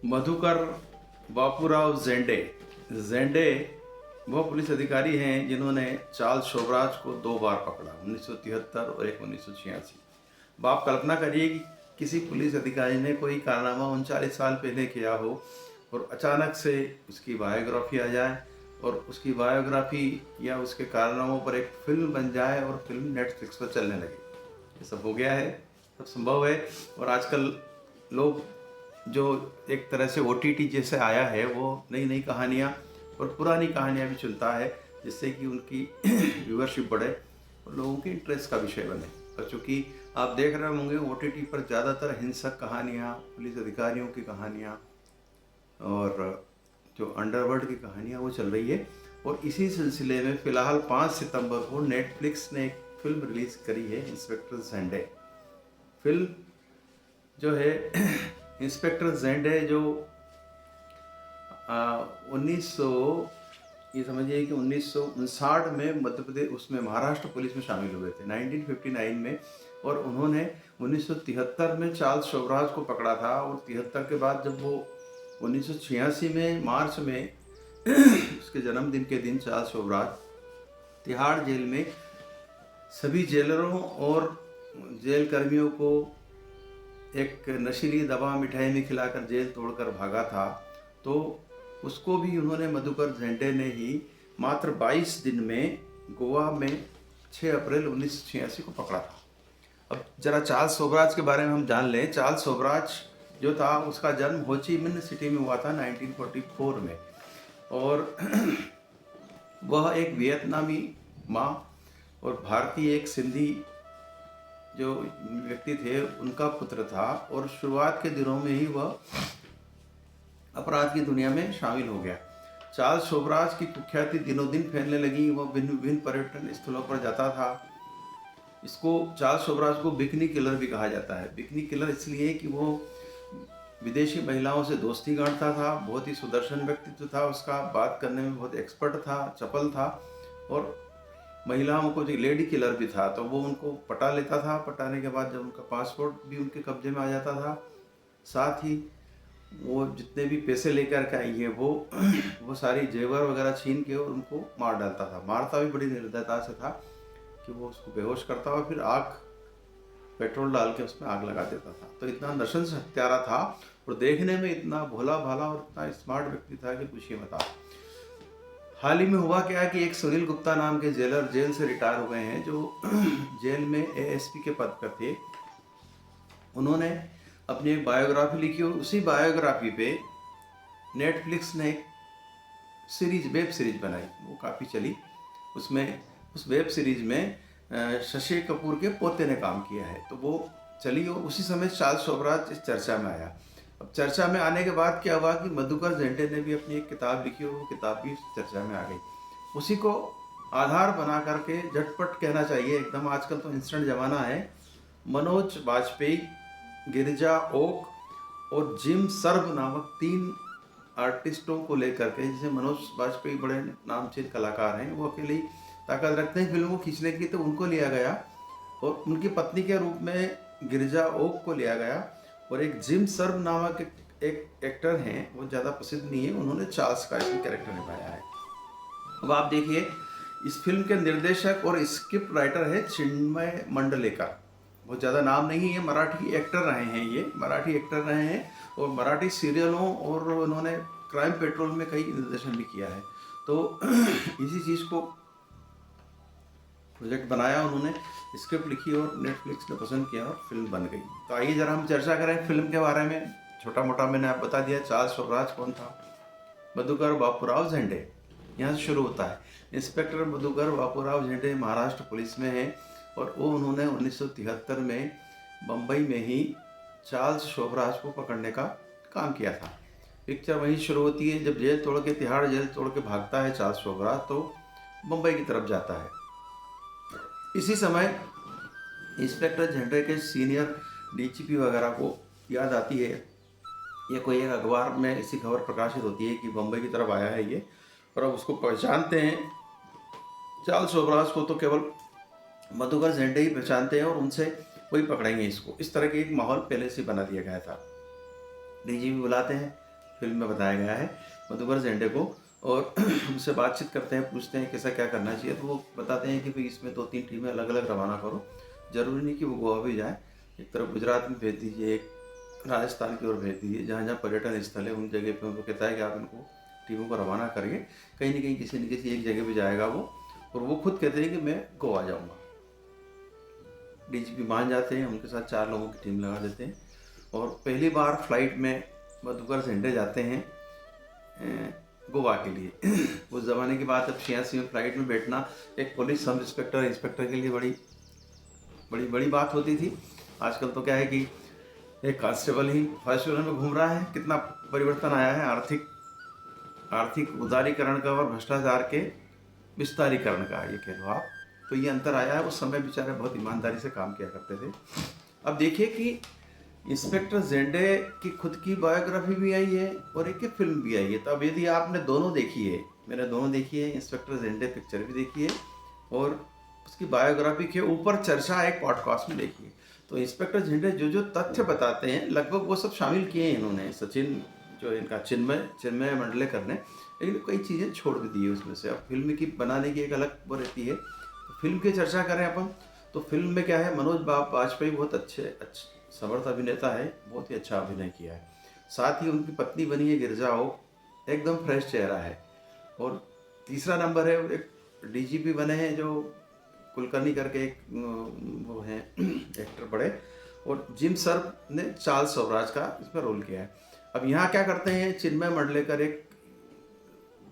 मधुकर बापूराव जेंडे जेंडे वह पुलिस अधिकारी हैं जिन्होंने चार्ल्स शोभराज को 2 बार पकड़ा, 1973 और एक 1986। अब आप कल्पना करिए कि किसी पुलिस अधिकारी ने कोई कारनामा 39 साल पहले किया हो और अचानक से उसकी बायोग्राफी आ जाए और उसकी बायोग्राफी या उसके कारनामों पर एक फिल्म बन जाए और फिल्म नेटफ्लिक्स पर चलने लगे। ये सब हो गया है, सब संभव है। और आजकल लोग जो एक तरह से OTT जैसे आया है, वो नई नई कहानियाँ और पुरानी कहानियाँ भी चुनता है, जिससे कि उनकी व्यूअरशिप बढ़े और लोगों के इंटरेस्ट का विषय बने। और चूँकि आप देख रहे होंगे OTT पर ज़्यादातर हिंसक कहानियाँ, पुलिस अधिकारियों की कहानियाँ और जो अंडरवर्ल्ड की कहानियाँ वो चल रही है। और इसी सिलसिले में फ़िलहाल 5 सितंबर को नेटफ्लिक्स ने एक फिल्म रिलीज़ करी है, इंस्पेक्टर ज़ेंडे। फिल्म जो है इंस्पेक्टर ज़ेंडे जो 1900 ये समझिए कि 1959 में मध्य प्रदेश उसमें महाराष्ट्र पुलिस में शामिल हुए थे 1959 में। और उन्होंने 1973 में चार्ल्स शोभराज को पकड़ा था और 73 के बाद जब वो 1986 में मार्च में उसके जन्मदिन के दिन चार्ल्स शोभराज तिहाड़ जेल में सभी जेलरों और जेल कर्मियों को एक नशीली दवा मिठाई में खिलाकर जेल तोड़कर भागा था, तो उसको भी उन्होंने मधुकर झेंडे ने ही मात्र 22 दिन में गोवा में 6 अप्रैल 1986 को पकड़ा था। अब जरा चार्ल्स शोभराज के बारे में हम जान लें। चार्ल्स शोभराज जो था उसका जन्म हो ची मिन्ह सिटी में हुआ था 1944 में। और वह एक वियतनामी माँ और भारतीय एक सिंधी जो व्यक्ति थे उनका पुत्र था। और शुरुआत के दिनों में ही वह अपराध की दुनिया में शामिल हो गया। चार्ल्स शोभराज की कुख्याति दिनों दिन फैलने लगी। वह भिन्न विभिन्न पर्यटन स्थलों पर जाता था। इसको चार्ल्स शोभराज को बिकनी किलर भी कहा जाता है। बिकनी किलर इसलिए कि वो विदेशी महिलाओं से दोस्ती गांठता था, बहुत ही सुदर्शन व्यक्तित्व था उसका, बात करने में बहुत एक्सपर्ट था, चपल था और महिलाओं को जो लेडी किलर भी था, तो वो उनको पटा लेता था। पटाने के बाद जब उनका पासपोर्ट भी उनके कब्जे में आ जाता था, साथ ही वो जितने भी पैसे लेकर के आई है वो सारी जेवर वगैरह छीन के और उनको मार डालता था। मारता भी बड़ी निर्दयता से था कि वो उसको बेहोश करता और फिर पेट्रोल डाल के उसमें आग लगा देता था। तो इतना नृशंस हत्यारा था और देखने में इतना भोला भाला और इतना स्मार्ट व्यक्ति था कि पूछिए मत आप। हाल ही में हुआ क्या कि एक सुनील गुप्ता नाम के जेलर जेल से रिटायर हुए हैं, जो जेल में ASP के पद पर थे। उन्होंने अपनी एक बायोग्राफी लिखी और उसी बायोग्राफी पे नेटफ्लिक्स ने एक वेब सीरीज बनाई, वो काफ़ी चली। उसमें उस वेब सीरीज में शशि कपूर के पोते ने काम किया है, तो वो चली। और उसी समय चार्ल्स शोभराज इस चर्चा में आया। अब चर्चा में आने के बाद क्या हुआ कि मधुकर झेंडे ने भी अपनी एक किताब लिखी और वो किताब भी चर्चा में आ गई। उसी को आधार बना करके झटपट कहना चाहिए एकदम, आजकल तो इंस्टेंट ज़माना है, मनोज वाजपेयी, गिरिजा ओक और जिम सर्व नामक 3 आर्टिस्टों को लेकर के, जैसे मनोज वाजपेयी बड़े नामचीन कलाकार हैं, वो अकेले ही ताकत रखते हैं फिल्म को खींचने की, तो उनको लिया गया। और उनकी पत्नी के रूप में गिरिजा ओक को लिया गया। और एक जिम सर्व नामक एक एक्टर हैं, वो ज़्यादा प्रसिद्ध नहीं है, उन्होंने चार्ल्स का इसमें कैरेक्टर निभाया है। अब आप देखिए, इस फिल्म के निर्देशक और स्क्रिप्ट राइटर है चिन्मय मंडलेकर। बहुत ज़्यादा नाम नहीं है, मराठी एक्टर रहे हैं, ये मराठी एक्टर रहे हैं और मराठी सीरियलों और उन्होंने क्राइम पेट्रोल में कई निर्देशन भी किया है। तो इसी चीज़ को प्रोजेक्ट बनाया उन्होंने, स्क्रिप्ट लिखी और नेटफ्लिक्स ने पसंद किया और फिल्म बन गई। तो आइए ज़रा हम चर्चा करें फिल्म के बारे में। छोटा मोटा मैंने आप बता दिया। चार्ल्स शोभराज कौन था? मधुकर बापूराव झेंडे, यहाँ से शुरू होता है। इंस्पेक्टर मधुकर बापूराव झेंडे महाराष्ट्र पुलिस में हैं और वो उन्होंने 1973 में बम्बई में ही चार्ल्स शोभराज को पकड़ने का काम किया था। पिक्चर वहीं शुरू होती है जब जेल तोड़ के, तिहाड़ जेल तोड़ के भागता है चार्ल्स शोभराज, तो बम्बई की तरफ जाता है। इसी समय इंस्पेक्टर झेंडे के सीनियर DGP वगैरह को याद आती है, या कोई एक अखबार में ऐसी खबर प्रकाशित होती है कि बम्बई की तरफ आया है ये, और अब उसको पहचानते हैं चार्ल्स शोभराज को तो केवल मधुकर झेंडे ही पहचानते हैं और उनसे वही पकड़ेंगे इसको। इस तरह की एक माहौल पहले से बना दिया गया था। DGP बुलाते हैं, फिल्म में बताया गया है मधुकर जेंडे को। और उनसे बातचीत करते हैं, पूछते हैं कैसा क्या करना चाहिए, तो वो बताते हैं कि भाई इसमें 2-3 टीमें अलग अलग रवाना करो, ज़रूरी नहीं कि वो गोवा भी जाए, एक तरफ गुजरात में भेज दीजिए, एक राजस्थान की ओर भेज दीजिए, जहाँ जहाँ पर्यटन स्थल है उन जगह पे उनको कहता है कि आप इनको टीमों को रवाना करिए, कहीं ना कहीं किसी न किसी एक जगह पे जाएगा वो, और वो खुद कहते हैं कि मैं गोवा जाऊँगा। डीजीपी मान जाते हैं, उनके साथ 4 लोगों की टीम लगा देते हैं, और पहली बार फ्लाइट में मधुकर जेंडे जाते हैं गोवा के लिए। उस ज़माने की बात, अब 86 में फ्लाइट में बैठना एक पुलिस सब इंस्पेक्टर के लिए बड़ी बात होती थी। आजकल तो क्या है कि एक कांस्टेबल ही फर्स्ट फ्लोर में घूम रहा है। कितना परिवर्तन आया है आर्थिक उदारीकरण का और भ्रष्टाचार के विस्तारीकरण का, ये कह लो आप। तो ये अंतर आया है। उस समय बेचारे बहुत ईमानदारी से काम किया करते थे। अब देखिए कि इंस्पेक्टर जेंडे की खुद की बायोग्राफी भी आई है और एक फिल्म भी आई है। तो अब यदि आपने दोनों देखी है, मैंने दोनों देखी है, इंस्पेक्टर जेंडे पिक्चर भी देखी है और उसकी बायोग्राफी के ऊपर चर्चा एक पॉडकास्ट में देखी है। तो इंस्पेक्टर जेंडे जो तथ्य बताते हैं लगभग वो सब शामिल किए हैं इन्होंने। सचिन जो इनका चिन्मय मंडलेकर ने, लेकिन कई चीज़ें छोड़ भी दी है उसमें से। अब फिल्म की बनाने की एक अलग वो रहती है। तो फिल्म की चर्चा करें अपन, तो फिल्म में क्या है, मनोज बाजपेयी बहुत अच्छे समर्थ अभिनेता है, बहुत ही अच्छा अभिनय किया है। साथ ही उनकी पत्नी बनी है गिरजा हो, एकदम फ्रेश चेहरा है। और तीसरा नंबर है, एक डीजीपी बने हैं जो कुलकर्णी करके एक वो हैं एक्टर बड़े, और जिम सर्फ ने चार्ल्स स्वराज का इसमें रोल किया है। अब यहाँ क्या करते हैं, चिन्मय मंडलेकर एक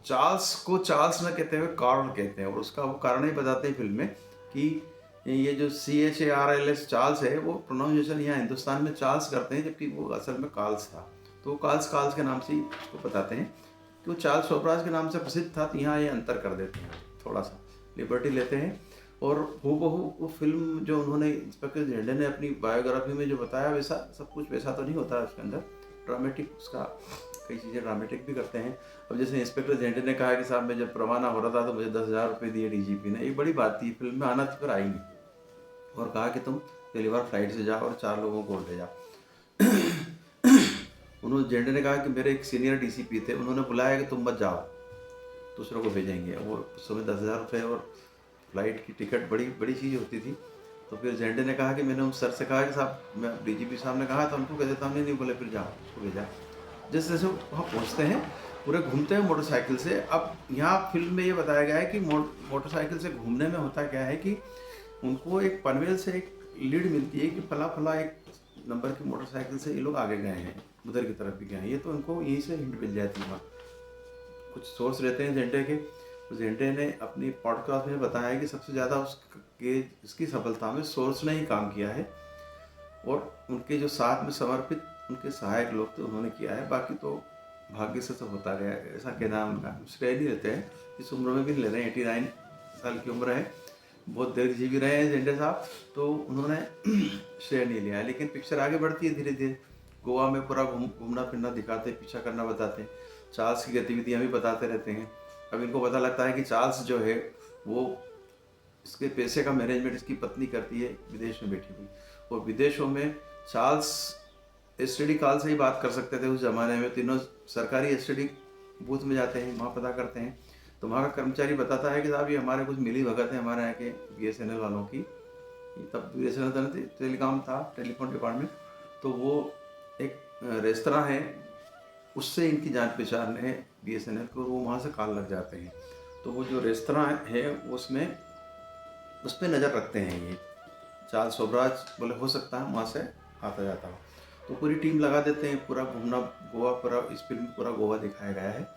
चार्ल्स को चार्ल्स न कहते हुए कार्ल कहते हैं, और उसका वो कारण ही बताते हैं फिल्म में कि ये जो CHARLS चार्ल्स है, वो प्रोनाउंसिएशन यहाँ हिंदुस्तान में चार्ल्स करते हैं, जबकि वो असल में कार्ल्स था। तो कार्ल्स के नाम से ही उसको बताते हैं कि वो चार्ल्स स्वराज के नाम से प्रसिद्ध था। तो यहाँ ये अंतर कर देते हैं, थोड़ा सा लिबर्टी लेते हैं। और हूबहू वो फिल्म जो उन्होंने इंस्पेक्टर जेंडे ने अपनी बायोग्राफी में जो बताया, वैसा सब कुछ वैसा तो नहीं होता है उसके अंदर। ड्रामेटिक उसका कई चीज़ें ड्रामेटिक भी करते हैं। अब जैसे इंस्पेक्टर जेंडे ने कहा कि साहब मैं जब रवाना हो रहा था तो मुझे 10,000 रुपये दिए डीजीपी ने। एक बड़ी बात थी, फिल्म में आना थी पर आई नहीं, और कहा कि तुम पहली बार फ्लाइट से जाओ और 4 लोगों को ले जाओ। उन्होंने जेंडे ने कहा कि मेरे एक सीनियर डीसीपी थे, उन्होंने बुलाया कि तुम मत जाओ, दूसरों को भेजेंगे। और उस समय 10,000 रुपये और फ्लाइट की टिकट बड़ी चीज़ होती थी। तो फिर जेंडे ने कहा कि मैंने उन सर से कहा कि साहब, मैं डीजीपी साहब ने कहा था उनको कह देता, हमने नहीं बोले, फिर जाओ, उसको भेजा। जैसे जैसे वहाँ पहुँचते हैं, पूरे घूमते हैं मोटरसाइकिल से। अब यहाँ फिल्म में ये बताया गया है कि मोटरसाइकिल से घूमने में होता क्या है कि उनको एक पनवेल से एक लीड मिलती है कि फला एक नंबर की मोटरसाइकिल से ये लोग आगे गए हैं, उधर की तरफ भी गए हैं। ये तो उनको यहीं से हिंट मिल जाती है। कुछ सोर्स रहते हैं जेंडे के। जेंडे ने अपनी पॉडकास्ट में बताया कि सबसे ज़्यादा इसकी सफलता में सोर्स ने ही काम किया है, और उनके जो साथ में समर्पित उनके सहायक लोग थे उन्होंने किया है। बाकी तो भाग्य से सब होता गया, ऐसा कहना उनका। श्रेय नहीं लेते हैं, इस उम्र में भी नहीं ले रहे हैं, 89 साल की उम्र है, बहुत देर जी भी रहे हैं जेंडे साहब, तो उन्होंने श्रेय नहीं लिया है। लेकिन पिक्चर आगे बढ़ती है धीरे धीरे। गोवा में पूरा घूमना फिरना दिखाते, पीछा करना बताते हैं, चार्ल्स की गतिविधियाँ भी बताते रहते हैं। अब इनको पता लगता है कि चार्ल्स जो है वो इसके पैसे का मैनेजमेंट इसकी पत्नी करती है विदेश में बैठी हुई। और विदेशों में चार्ल्स STD कॉल से ही बात कर सकते थे उस ज़माने में। तीनों सरकारी STD बूथ में जाते हैं, वहाँ पता करते हैं। तो वहाँ का कर्मचारी बताता है कि साहब ये हमारे कुछ मिली भगत है हमारे यहाँ के BSNL वालों की। तब BSNL टेलीकॉम था, टेलीफोन डिपार्टमेंट। तो वो एक रेस्तरां है, उससे इनकी जान पहचान है BSNL को, वो वहाँ से कॉल लग जाते हैं। तो वो जो रेस्तरां है उसमें उस पर नज़र रखते हैं ये चार्ल्स स्वराज, बोले हो सकता है वहाँ से आता जाता हो। तो पूरी टीम लगा देते हैं, पूरा घूमना गोवा, पूरा इस फिल्म में पूरा गोवा दिखाया गया है।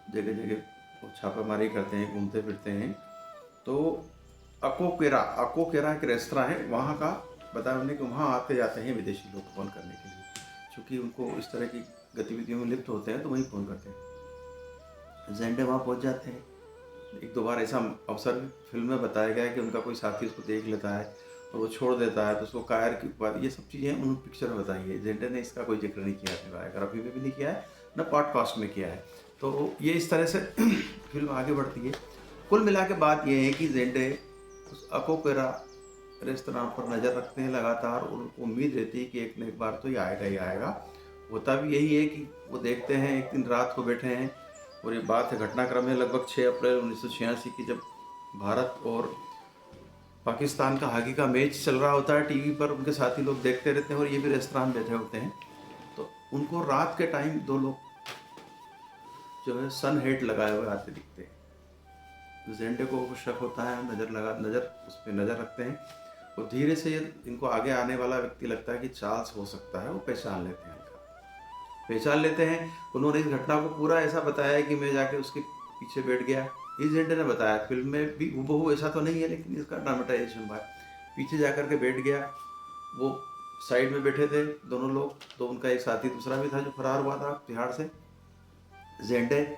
जगह जगह वो छापामारी करते हैं, घूमते फिरते हैं। तो अकोकेरा एक रेस्तरां है, वहाँ का बताया उन्हें कि वहाँ आते जाते हैं विदेशी लोग फ़ोन करने के लिए, क्योंकि उनको इस तरह की गतिविधियों में लिप्त होते हैं तो वहीं फ़ोन करते हैं। जेंडे वहाँ पहुँच जाते हैं। 1-2 बार ऐसा अवसर फिल्म में बताया गया है कि उनका कोई साथी उसको देख लेता है और वो छोड़ देता है, तो उसको कायर की बात, ये सब चीज़ें उन्होंने पिक्चर में बताई है। जेंडे ने इसका कोई जिक्र नहीं किया अपनी बायोग्राफी में भी नहीं किया है, न पॉडकास्ट में किया है। तो ये इस तरह से फिल्म आगे बढ़ती है। कुल मिला के बात ये है कि जेंडे उस अकोकेरा रेस्तरां पर नज़र रखते हैं लगातार, और उनको उम्मीद रहती है कि एक न एक बार तो ये आएगा ही आएगा। होता भी यही है कि वो देखते हैं, एक दिन रात को बैठे हैं और ये बात है, घटनाक्रम है लगभग 6 अप्रैल 1986 की, जब भारत और पाकिस्तान का हॉकी का मैच चल रहा होता है टीवी पर, उनके साथी लोग देखते रहते हैं और ये भी रेस्तरां में बैठे होते हैं। तो उनको रात के टाइम दो लोग जो है सन हेड लगाए हुए आते दिखते हैं। जेंडे को शक होता है, नज़र उस पर नज़र रखते हैं और धीरे से इनको आगे आने वाला व्यक्ति लगता है कि चार्ल्स हो सकता है, वो पहचान लेते हैं उन्होंने इस घटना को पूरा ऐसा बताया है कि मैं जाके उसके पीछे बैठ गया। इस जेंडे ने बताया, फिल्म में भी हूबहू ऐसा तो नहीं है लेकिन इसका ड्रामेटाइजेशन भाई, पीछे जाकर के बैठ गया। वो साइड में बैठे थे दोनों लोग, तो उनका एक साथी दूसरा भी था जो फरार हुआ था तिहाड़ से। जेंडे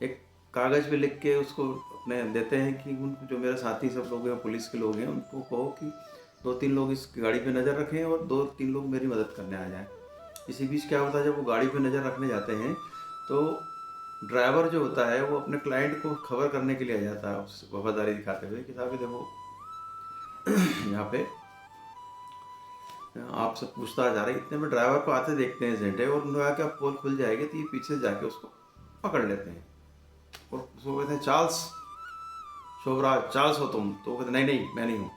एक कागज़ पे लिख के उसको अपने देते हैं कि उन जो मेरे साथी सब लोग हैं, पुलिस के लोग हैं, उनको कहो कि 2-3 लोग इस गाड़ी पे नज़र रखें और 2-3 लोग मेरी मदद करने आ जाएं। इसी बीच क्या होता है, जब वो गाड़ी पे नज़र रखने जाते हैं तो ड्राइवर जो होता है वो अपने क्लाइंट को खबर करने के लिए आ जाता है, उस वफादारी दिखाते हुए कि साहब देखो यहाँ पे आपसे पूछताछ आ रही। इतने में ड्राइवर को आते देखते हैं जेंडे और उन्होंने कहा कि अब पोल खुल जाएगी, तो ये पीछे से जाके उसको पकड़ लेते हैं और उसको कहते हैं चार्ल्स, शोभराज चार्ल्स हो तुम? तो वो कहते नहीं नहीं मैं नहीं हूँ।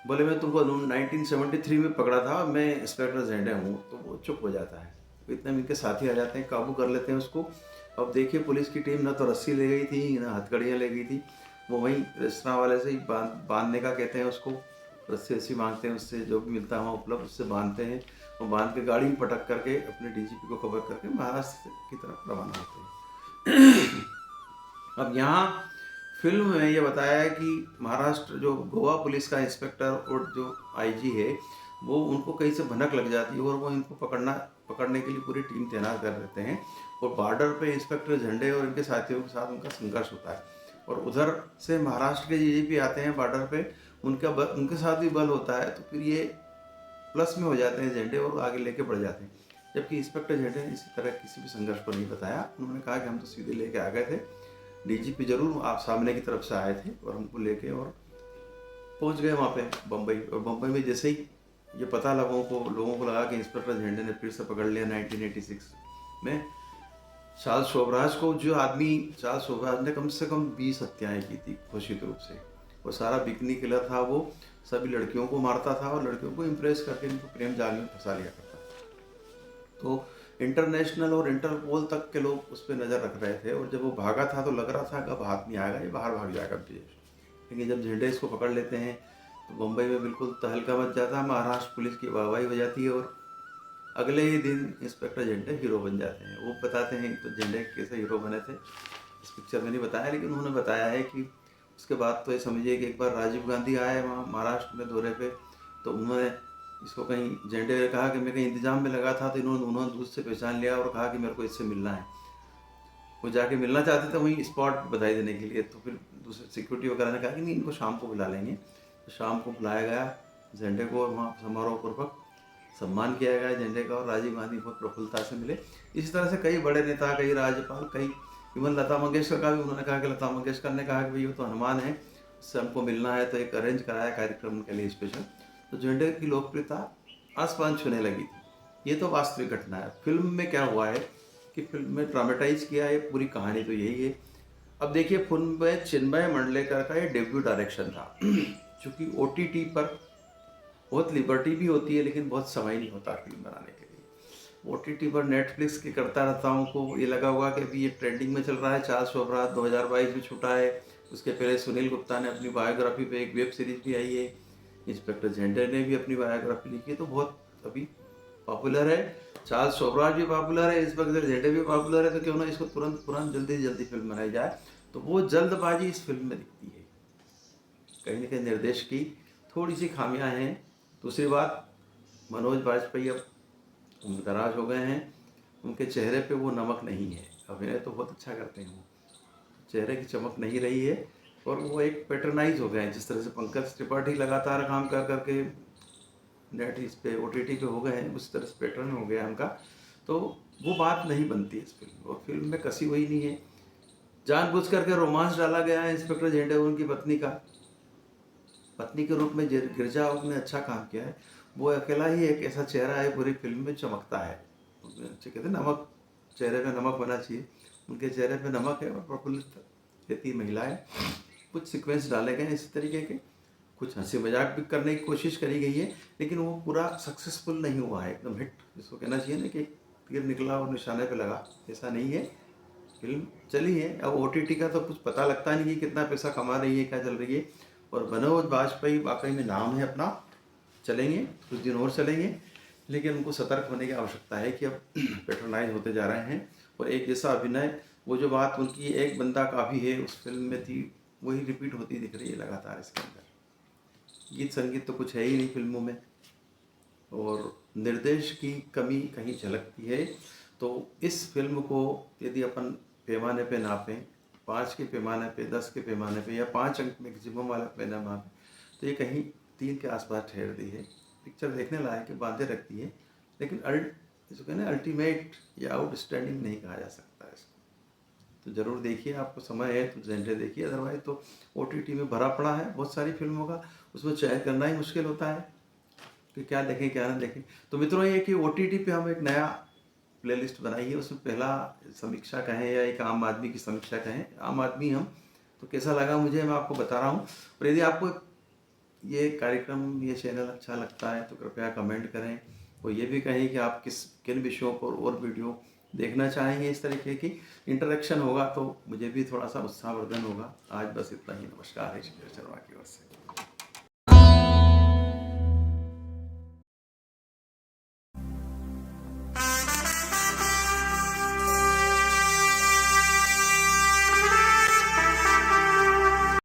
बोले मैं तुमको 1973 में पकड़ा था, मैं इंस्पेक्टर जेंडे हूँ। तो वो चुप हो जाता है। इतने में इनके साथी आ जाते हैं, काबू कर लेते हैं उसको। अब देखिए पुलिस की टीम ना तो रस्सी ले गई थी ना हथकड़ियाँ ले गई थी, वो वहीं रेस्तरां वाले से ही बांधने का कहते हैं उसको, रस्सी मांगते हैं उससे, जो भी मिलता है वहाँ उपलब्ध उससे बांधते हैं और बांध के गाड़ी में पटक करके अपने डीजीपी को खबर करके महाराष्ट्र की तरफ रवाना होते हैं। अब यहाँ फिल्म में ये बताया है कि महाराष्ट्र जो गोवा पुलिस का इंस्पेक्टर और जो आईजी है वो उनको कहीं से भनक लग जाती है और वो इनको पकड़ने के लिए पूरी टीम तैनात कर देते हैं और बॉर्डर पे इंस्पेक्टर झंडे और इनके साथियों के साथ उनका संघर्ष होता है और उधर से महाराष्ट्र के डीजीपी आते हैं बॉर्डर पे, उनके साथ भी बल होता है। तो फिर ये प्लस में हो जाते हैं झंडे और आगे लेके बढ़ जाते हैं। जबकि इंस्पेक्टर झंडे ने इसी तरह किसी भी संघर्ष को नहीं बताया, उन्होंने कहा कि हम तो सीधे लेके आ गए थे, डीजीपी जरूर आप सामने की तरफ से आए थे और हमको लेके और पहुंच गए वहाँ पे बम्बई। और बम्बई में जैसे ही ये पता लोगों को लगा कि इंस्पेक्टर झंडे ने फिर से पकड़ लिया 1986 में चार्ल्स शोभराज को, जो आदमी चार्ल्स शोभराज ने कम से कम 20 हत्याएं की थी घोषित रूप से, वो सारा बिकनी किलर था, वो सभी लड़कियों को मारता था और लड़कियों को इम्प्रेस करके इनको प्रेम जाल में फंसा लिया करता था। तो इंटरनेशनल और इंटरपोल तक के लोग उस पर नज़र रख रहे थे और जब वो भागा था तो लग रहा था कि अब हाथ नहीं आएगा, ये बाहर भाग जाएगा विदेश। लेकिन जब झंडे इसको पकड़ लेते हैं तो मुंबई में बिल्कुल तहलका मच जाता है, महाराष्ट्र पुलिस की वाहवाही हो जाती है और अगले ही दिन इंस्पेक्टर झंडे हीरो बन जाते हैं। वो बताते हैं तो झंडे कैसे हीरो बने थे इस पिक्चर में नहीं बताया, लेकिन उन्होंने बताया है कि उसके बाद तो ये समझिए कि एक बार राजीव गांधी आए वहाँ महाराष्ट्र में दौरे पे, तो उन्होंने इसको कहीं झंडे ने कहा कि मैं कहीं इंतजाम में लगा था, तो उन्होंने दूर से पहचान लिया और कहा कि मेरे को इससे मिलना है। वो जाके मिलना चाहते थे वहीं स्पॉट बधाई देने के लिए, तो फिर दूसरे सिक्योरिटी वगैरह ने कहा कि नहीं इनको शाम को बुला लेंगे। तो शाम को बुलाया गया झंडे को और वहाँ समारोह पूर्वक सम्मान किया गया झंडे का और राजीव गांधी बहुत प्रफुल्लता से मिले। इसी तरह से कई बड़े नेता, कई राज्यपाल, कई इवन लता मंगेशकर का भी उन्होंने कहा कि लता मंगेशकर ने कहा कि भाई वो तो हनुमान है, उससे हमको मिलना है, तो एक अरेंज कराया कार्यक्रम उनके लिए स्पेशल। तो झंडे की लोकप्रियता आसमान छूने लगी थी। ये तो वास्तविक घटना है। फिल्म में क्या हुआ है कि फिल्म में ड्रामेटाइज किया है, पूरी कहानी तो यही है। अब देखिए फिल्म में चिन्मय मंडलेकर का ये डेब्यू डायरेक्शन था। चूँकि OTT पर बहुत लिबर्टी भी होती है लेकिन बहुत समय नहीं होता फिल्म बनाने के लिए। OTT पर नेटफ्लिक्स के करतारताओं को ये लगा हुआ कि अभी ये ट्रेंडिंग में चल रहा है, चार्ल्स शोभराज 2022 में छूटा है। उसके पहले सुनील गुप्ता ने अपनी बायोग्राफी पे एक वेब सीरीज भी आई है, इंस्पेक्टर झंडे ने भी अपनी बायोग्राफी लिखी है, तो बहुत अभी पॉपुलर है। चार्ल्स शोभराज भी पॉपुलर है, इंस्पेक्टर झंडे भी पॉपुलर है, तो क्यों ना इसको तुरंत जल्दी फिल्म बनाई जाए। तो वो जल्दबाजी इस फिल्म में दिखती है। कहीं न कहीं निर्देश की थोड़ी सी खामियां हैं। दूसरी बात, मनोज बाजपेयी अब उम्रदराज हो गए हैं, उनके चेहरे पे वो नमक नहीं है। अभिनय तो बहुत अच्छा करते हैं वो, चेहरे की चमक नहीं रही है और वो एक पैटर्नाइज हो गए हैं। जिस तरह से पंकज त्रिपाठी लगातार काम कर करके नेट इस पे OTT पे हो गए हैं, उस तरह से पैटर्न हो गया उनका, तो वो बात नहीं बनती इस फिल्म में। और फिल्म में कसी हुई नहीं है, जानबूझ करके रोमांस डाला गया है इंस्पेक्टर झंडे और उनकी पत्नी का, पत्नी के रूप में गिरजा ने अच्छा काम किया है। वो अकेला ही एक ऐसा चेहरा है पूरी फिल्म में चमकता है। कहते हैं नमक, चेहरे पे नमक होना चाहिए, उनके चेहरे पे नमक है और प्रफुल्लित रहती है महिलाएं। कुछ सीक्वेंस डाले गए हैं इस तरीके के, कुछ हंसी मजाक भी करने की कोशिश करी गई है, लेकिन वो पूरा सक्सेसफुल नहीं हुआ है एकदम हिट, जिसको कहना चाहिए ना कि तीर निकला और निशाने पे लगा, ऐसा नहीं है। फिल्म चली है, अब ओटीटी का तो कुछ पता लगता नहीं कि कितना पैसा कमा रही है, क्या चल रही है। और मनोज बाजपेयी वाकई में नाम है अपना, चलेंगे कुछ दिन और चलेंगे, लेकिन उनको सतर्क होने की आवश्यकता है कि अब पेट्रोनाइज होते जा रहे हैं। और एक जैसा अभिनय, वो जो बात उनकी एक बंदा काफ़ी है उस फिल्म में थी, वही रिपीट होती दिख रही है लगातार इसके अंदर। गीत संगीत तो कुछ है ही नहीं फिल्मों में, और निर्देश की कमी कहीं झलकती है। तो इस फिल्म को यदि अपन पैमाने पे नापें, 5 के पैमाने पे, 10 के पैमाने पे, या 5 अंक मैक्सिमम वाला पैमाना पे, तो ये कहीं 3 के आसपास ठहरती है। पिक्चर देखने लायक है, बांधे रखती है, लेकिन इसको कहना अल्टीमेट या आउटस्टैंडिंग नहीं कहा जा सकता है इसको। तो ज़रूर देखिए, आपको समय है तो झंडे देखिए, अदरवाइज तो ओटीटी में भरा पड़ा है बहुत सारी फिल्मों का, उसमें चयन करना ही मुश्किल होता है कि क्या देखें क्या ना देखें। तो मित्रों, ये कि ओटीटी पे हम एक नया प्लेलिस्ट बनाई है, उसमें पहला समीक्षा कहें या एक आम आदमी की समीक्षा कहें, आम आदमी हम, तो कैसा लगा मुझे मैं आपको बता रहा हूँ। और यदि आपको ये कार्यक्रम, ये चैनल अच्छा लगता है तो कृपया कमेंट करें, और ये भी कहें कि आप किन विषयों पर और वीडियो देखना चाहेंगे। इस तरीके की इंटरेक्शन होगा तो मुझे भी थोड़ा सा उत्साहवर्धन होगा। आज बस इतना ही। नमस्कार, ऋषिकेश शर्मा की ओर से।